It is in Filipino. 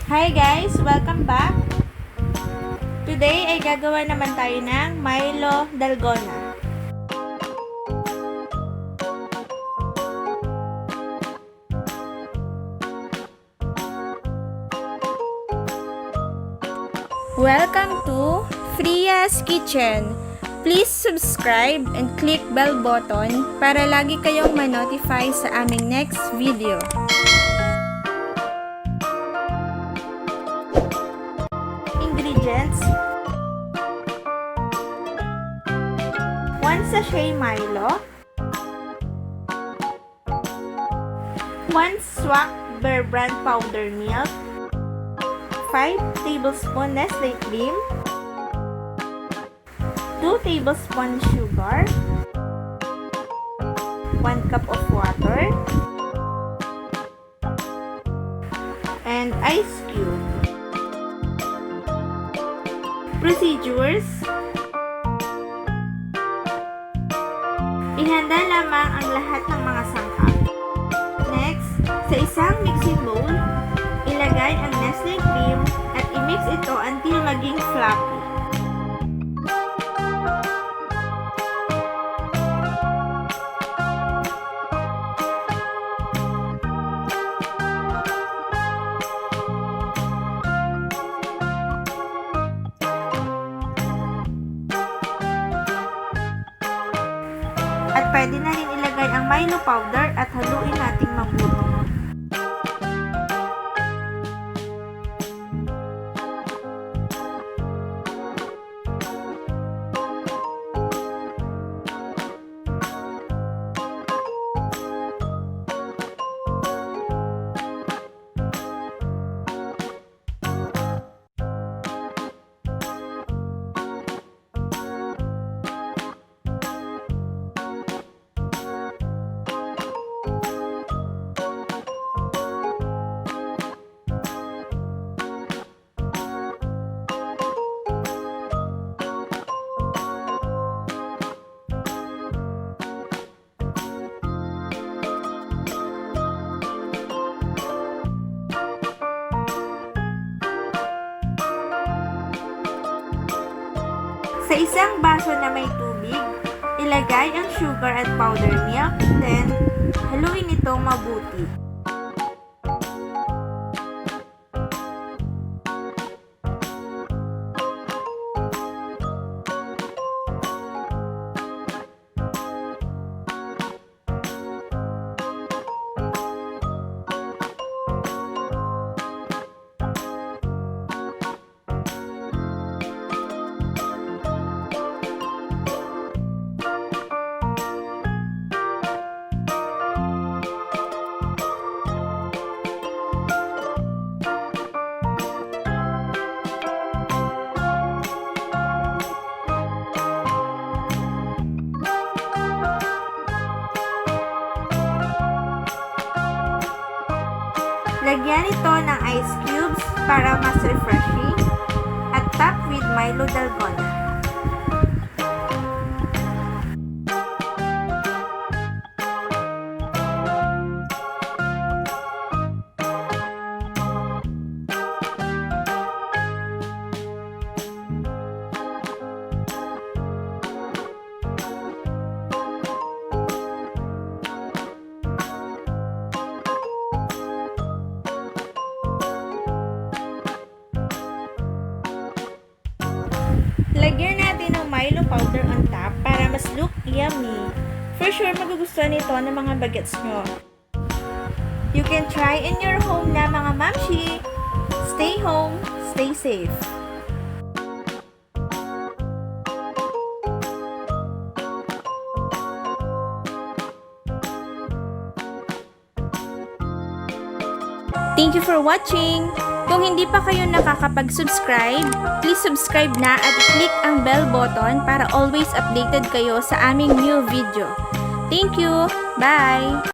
Hi guys! Welcome back! Today ay gagawa naman tayo ng Milo Dalgona. Welcome to Fria's Kitchen! Please subscribe and click bell button para lagi kayong ma-notify sa aming next video. Ingredients: 1 sachet Milo, 1 swak Bear Brand powder milk, 5 tablespoon Nestle cream, 2 tablespoon sugar, 1 cup of water, and ice cube. Procedures: ihanda lamang ang lahat ng mga sangkap. Next, sa isang mixing bowl, ilagay ang Nestle cream at i-mix ito until maging fluffy. At pwede na rin ilagay ang Milo powder at haluin nating mabuti. Sa isang baso na may tubig, ilagay ang sugar at powder milk, then haluin ito mabuti. Lagyan ito ng ice cubes para mas refreshing at top with Milo Dalgona. Lagyan natin ng Milo powder on top para mas look yummy. For sure, magugustuhan ito ng mga bagets nyo. You can try in your home na mga mamshi. Stay home, stay safe. Thank you for watching! Kung hindi pa kayo nakakapag-subscribe, please subscribe na at i-click ang bell button para always updated kayo sa aming new video. Thank you! Bye!